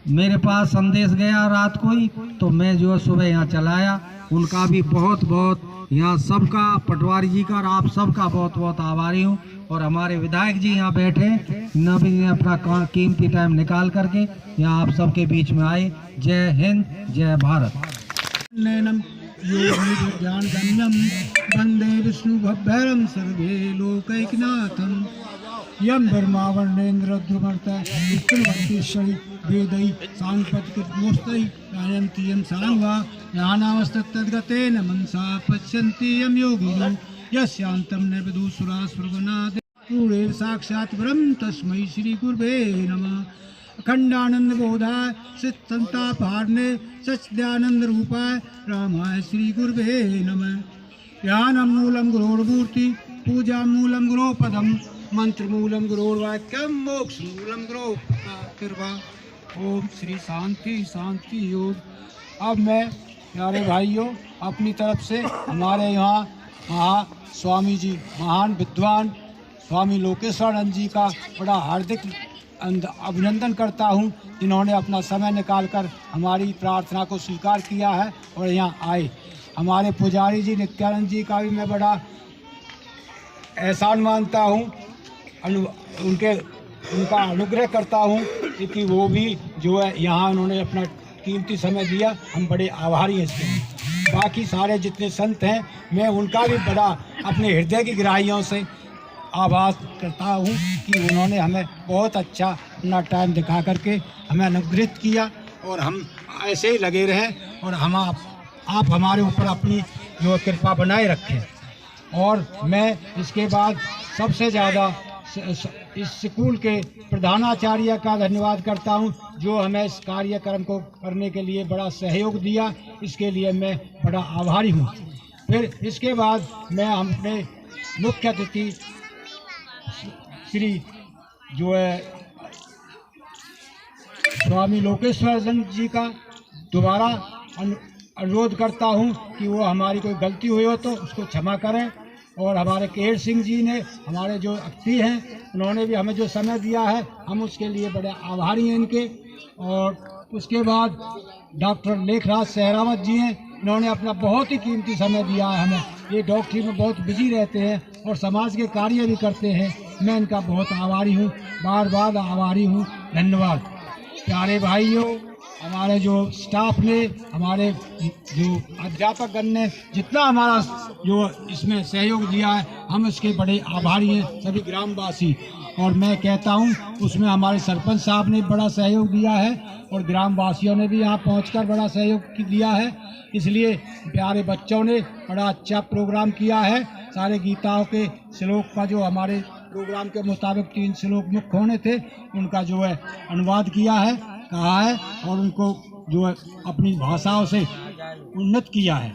मेरे पास संदेश गया रात को ही, तो मैं जो सुबह यहाँ चलाया। उनका भी बहुत बहुत यहाँ सबका, पटवारी जी का और आप सबका बहुत बहुत आभारी हूँ। और हमारे विधायक जी यहाँ बैठे, नवीन ने अपना कीमती टाइम निकाल करके यहाँ आप सबके बीच में आए। जय हिंद, जय भारत। नैनम ज्ञान गम्यम वंदे विष्णु भैरम सर्वे लोकैकनाथम यम ब्रह्मा वर्णेन्द्र ध्रुवंता विष्णुवंतीश्वरी वेदै सांपत्कृतमोस्तै गायन्ति यं सांवा ज्ञानावस्तद्गतेन मनसा पश्यन्ति यं योगिनो यस्यान्तं न विदुसुरासुरगणादि पूरे साक्षात् ब्रह्म तस्मै श्री गुरुवे नमः। अखंडानंद बोधाय सिद्धसंतापहारणे सच्चिदानंद रूपाय रामाय श्री गुरुवे नमः। ध्यानं मूलं गुरोर्मूर्ति पूजा मूलं गुरोपदम मंत्र मूलम गुरोर्वाक्यम मोक्ष मूलम गुरो कृपा। ओम श्री शांति शांति योग। अब मैं प्यारे भाइयों अपनी तरफ से हमारे यहाँ स्वामी जी महान विद्वान स्वामी लोकेश्वरानंद जी का बड़ा हार्दिक अभिनंदन करता हूँ, जिन्होंने अपना समय निकालकर हमारी प्रार्थना को स्वीकार किया है और यहाँ आए। हमारे पुजारी जी नित्यानंद जी का भी मैं बड़ा एहसान मानता हूँ, उनका अनुग्रह करता हूँ कि वो भी जो है यहाँ उन्होंने अपना कीमती समय दिया, हम बड़े आभारी हैं इसके। बाकी सारे जितने संत हैं मैं उनका भी बड़ा अपने हृदय की गहराइयों से आभार करता हूँ कि उन्होंने हमें बहुत अच्छा अपना टाइम दिखा करके हमें अनुग्रहित किया और हम ऐसे ही लगे रहें और हम आप हमारे ऊपर अपनी जो कृपा बनाए रखें। और मैं इसके बाद सबसे ज़्यादा इस स्कूल के प्रधानाचार्य का धन्यवाद करता हूं, जो हमें इस कार्यक्रम को करने के लिए बड़ा सहयोग दिया, इसके लिए मैं बड़ा आभारी हूं। फिर इसके बाद मैं अपने मुख्य अतिथि श्री जो है स्वामी लोकेश्वरानंद जी का दोबारा अनुरोध करता हूं कि वो हमारी कोई गलती हुई हो तो उसको क्षमा करें। और हमारे केर सिंह जी ने, हमारे जो अतिथि हैं, उन्होंने भी हमें जो समय दिया है, हम उसके लिए बड़े आभारी हैं इनके। और उसके बाद डॉक्टर लेखराज सहरावत जी हैं, इन्होंने अपना बहुत ही कीमती समय दिया है हमें। ये डॉक्टरी में बहुत बिजी रहते हैं और समाज के कार्य भी करते हैं। मैं इनका बहुत आभारी हूँ, बार बार आभारी हूँ। धन्यवाद। प्यारे भाइयों, हमारे जो स्टाफ ने, हमारे जो अध्यापकगण ने जितना हमारा जो इसमें सहयोग दिया है, हम इसके बड़े आभारी हैं, सभी ग्रामवासी। और मैं कहता हूं उसमें हमारे सरपंच साहब ने बड़ा सहयोग दिया है और ग्रामवासियों ने भी यहाँ पहुंचकर बड़ा सहयोग दिया है। इसलिए प्यारे बच्चों ने बड़ा अच्छा प्रोग्राम किया है। सारे गीताओं के श्लोक का जो हमारे प्रोग्राम के मुताबिक 3 श्लोक मुख्य होने थे, उनका जो है अनुवाद किया है, कहा है और उनको जो है अपनी भाषाओं से उन्नत किया है।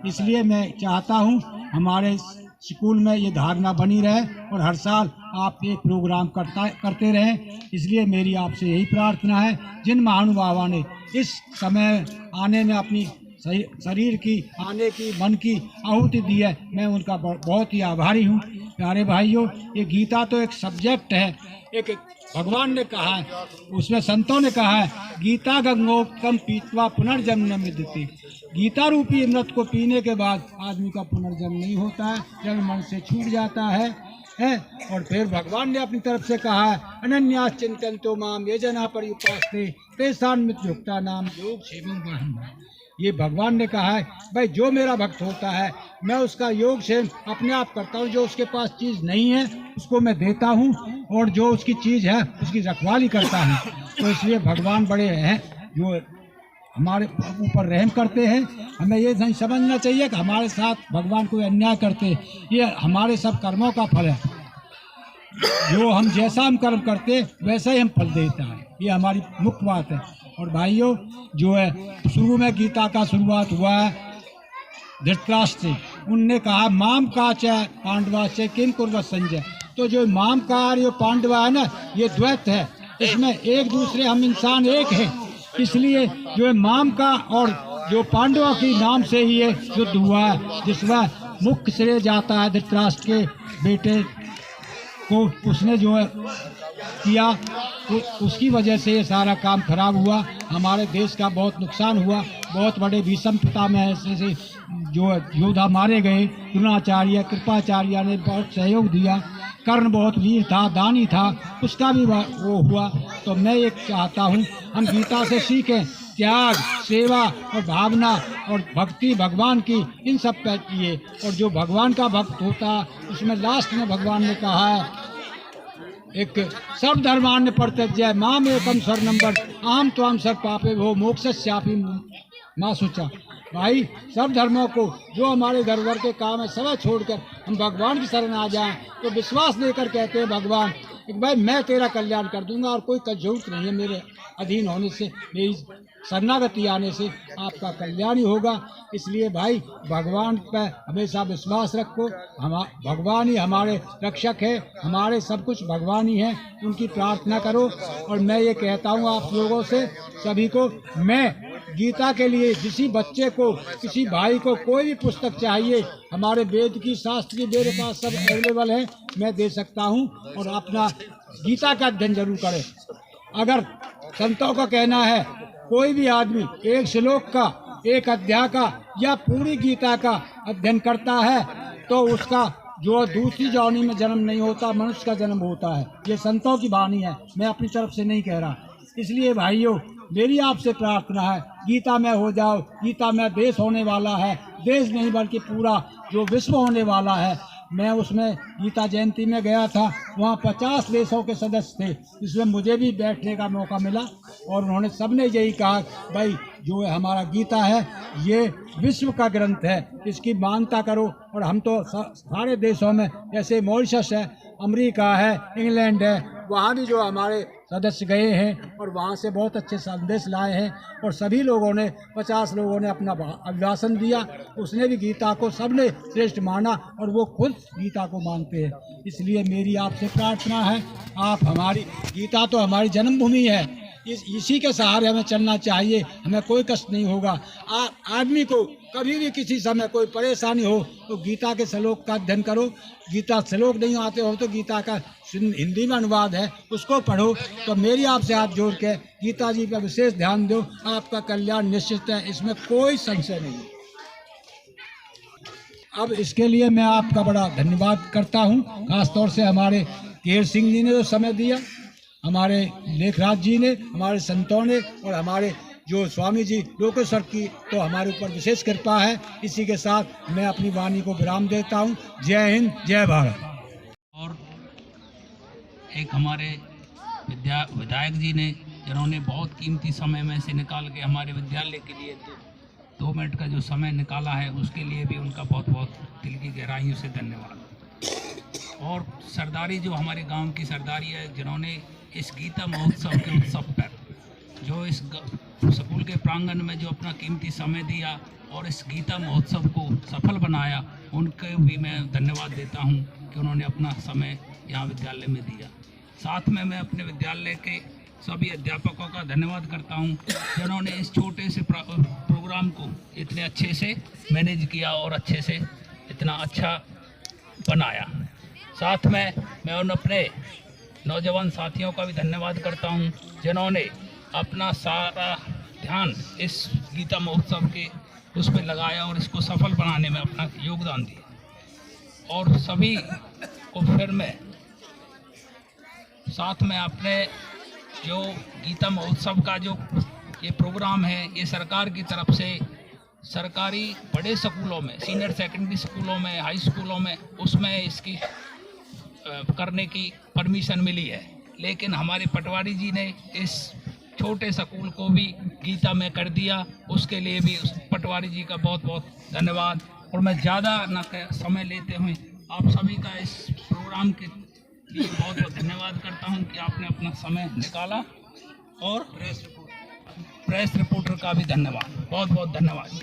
इसलिए मैं चाहता हूं हमारे स्कूल में ये धारणा बनी रहे और हर साल आप ये प्रोग्राम करते रहें। इसलिए मेरी आपसे यही प्रार्थना है, जिन महानुभावों ने इस समय आने में अपनी शरीर की, आने की, मन की आहुति दी है, मैं उनका बहुत ही आभारी हूँ। प्यारे भाइयों, ये गीता तो एक सब्जेक्ट है, एक भगवान ने कहा है, उसमें संतों ने कहा है, गीता गंगोक्तम पीत्वा पुनर्जन्म न विद्यते। गीता रूपी अमृत को पीने के बाद आदमी का पुनर्जन्म नहीं होता है, जन्म मन से छूट जाता है। और फिर भगवान ने अपनी तरफ से कहा है, अनन्या चिंतन्तो माम ये जना पर्युपास्ते तेषां मित्रयुक्ता नाम योग क्षेमं वहम्। ये भगवान ने कहा है, भाई जो मेरा भक्त होता है मैं उसका योग से अपने आप करता हूँ। जो उसके पास चीज़ नहीं है उसको मैं देता हूँ और जो उसकी चीज़ है उसकी रखवाली करता हूँ। तो इसलिए भगवान बड़े हैं जो हमारे ऊपर रहम करते हैं। हमें ये नहीं समझना चाहिए कि हमारे साथ भगवान कोई अन्याय करते, ये हमारे सब कर्मों का फल है। जो हम जैसा हम कर्म करते वैसा ही हम फल देता है, ये हमारी मुख्य बात है। और भाइयों, जो है शुरू में गीता का शुरुआत हुआ है धृतराष्ट्र से। उनने कहा माम का च पांडवा से किम कुर्वत संजय। तो जो माम का और ये पांडवा है ना, ये द्वैत है, इसमें एक दूसरे हम इंसान एक हैं। इसलिए जो है माम का और जो पांडवा के नाम से ही ये युद्ध हुआ है, जिसमें मुख्य श्रेय जाता है धृतराष्ट्र के बेटे को। उसने जो है किया, तो उसकी वजह से ये सारा काम खराब हुआ, हमारे देश का बहुत नुकसान हुआ। बहुत बड़े भीषम पिता में ऐसे जो योद्धा मारे गए। द्रोणाचार्य, कृपाचार्य ने बहुत सहयोग दिया। कर्ण बहुत वीर था, दानी था, उसका भी वो हुआ। तो मैं ये चाहता हूँ हम गीता से सीखें, त्याग, सेवा और भावना और भक्ति भगवान की, इन सब पे किए। और जो भगवान का भक्त होता, उसमें लास्ट में भगवान ने कहा है, एक सब धर्मान्य परित्यज्य माम एकम शरणं व्रज अहम त्वां सर्व पापेभ्यो मोक्षयिष्यामि मा शुचा। भाई, सब धर्मों को जो हमारे घर भर के काम है सब छोड़कर हम भगवान की शरण आ जाएं, तो विश्वास लेकर कहते हैं भगवान कि भाई मैं तेरा कल्याण कर दूंगा और कोई जरूरत नहीं है मेरे अधीन होने से, मेरी शरणागति आने से आपका कल्याण ही होगा। इसलिए भाई, भगवान पर हमेशा विश्वास रखो। भगवान ही हमारे रक्षक है, हमारे सब कुछ भगवान ही है, उनकी प्रार्थना करो। और मैं ये कहता हूँ आप लोगों से सभी को, मैं गीता के लिए किसी बच्चे को, किसी भाई को कोई भी पुस्तक चाहिए, हमारे वेद की, शास्त्र की, मेरे पास सब अवेलेबल है, मैं दे सकता हूँ। और अपना गीता का अध्ययन जरूर करें। अगर संतों का कहना है कोई भी आदमी एक श्लोक का, एक अध्याय का या पूरी गीता का अध्ययन करता है तो उसका जो दूसरी जौनी में जन्म नहीं होता, मनुष्य का जन्म होता है। ये संतों की वाणी है, मैं अपनी तरफ से नहीं कह रहा। इसलिए भाइयों, मेरी आपसे प्रार्थना है, गीता में हो जाओ। गीता में देश होने वाला है, देश नहीं बल्कि पूरा जो विश्व होने वाला है। मैं उसमें गीता जयंती में गया था, वहाँ 50 देशों के सदस्य थे, जिसमें मुझे भी बैठने का मौका मिला और उन्होंने सबने यही कहा, भाई जो हमारा गीता है ये विश्व का ग्रंथ है, इसकी मान्यता करो। और हम तो सारे देशों में, जैसे मॉरिशस है, अमेरिका है, इंग्लैंड है, वहाँ भी जो हमारे सदस्य गए हैं और वहाँ से बहुत अच्छे संदेश लाए हैं और सभी लोगों ने 50 लोगों ने अपना अभिभाषण दिया। उसने भी गीता को सबने श्रेष्ठ माना और वो खुद गीता को मानते हैं। इसलिए मेरी आपसे प्रार्थना है, आप हमारी गीता तो हमारी जन्मभूमि है, इसी के सहारे हमें चलना चाहिए, हमें कोई कष्ट नहीं होगा। आदमी को कभी भी किसी समय कोई परेशानी हो तो गीता के श्लोक का अध्ययन करो। गीता श्लोक नहीं आते हो तो गीता का हिंदी में अनुवाद है, उसको पढ़ो। तो मेरी आपसे हाथ जोड़ के गीता जी पर विशेष ध्यान दो, आपका कल्याण निश्चित है, इसमें कोई संशय नहीं। अब इसके लिए मैं आपका बड़ा धन्यवाद करता हूँ, खासतौर से हमारे केर सिंह जी ने जो समय दिया, हमारे लेखराज जी ने, हमारे संतों ने और हमारे जो स्वामी जी लोकेश्वर की तो हमारे ऊपर विशेष कृपा है। इसी के साथ मैं अपनी वाणी को विराम देता हूँ। जय हिंद, जय भारत। और एक हमारे विधायक जी ने, जिन्होंने बहुत कीमती समय में से निकाल के हमारे विद्यालय के लिए 2 मिनट का जो समय निकाला है, उसके लिए भी उनका बहुत बहुत दिल की गहराइयों से धन्यवाद। और सरदारी जो हमारे गांव की सरदारी है, जिन्होंने इस गीता महोत्सव के उत्सव पर जो इस स्कूल के प्रांगण में जो अपना कीमती समय दिया और इस गीता महोत्सव को सफल बनाया, उनके भी मैं धन्यवाद देता हूं कि उन्होंने अपना समय यहाँ विद्यालय में दिया। साथ में मैं अपने विद्यालय के सभी अध्यापकों का धन्यवाद करता हूं, जिन्होंने इस छोटे से प्रोग्राम को इतने अच्छे से मैनेज किया और अच्छे से इतना अच्छा बनाया। साथ में मैं उन अपने नौजवान साथियों का भी धन्यवाद करता हूं, जिन्होंने अपना सारा ध्यान इस गीता महोत्सव के उस पर लगाया और इसको सफल बनाने में अपना योगदान दिया। और सभी को फिर मैं साथ में अपने जो गीता महोत्सव का जो ये प्रोग्राम है, ये सरकार की तरफ से सरकारी बड़े स्कूलों में, सीनियर सेकेंडरी स्कूलों में, हाई स्कूलों में, उसमें इसकी करने की परमिशन मिली है। लेकिन हमारे पटवारी जी ने इस छोटे स्कूल को भी गीता में कर दिया, उसके लिए भी उस पटवारी जी का बहुत बहुत धन्यवाद। और मैं ज़्यादा न समय लेते हुए आप सभी का इस प्रोग्राम के लिए बहुत बहुत धन्यवाद करता हूं कि आपने अपना समय निकाला। और प्रेस रिपोर्टर का भी धन्यवाद, बहुत बहुत धन्यवाद।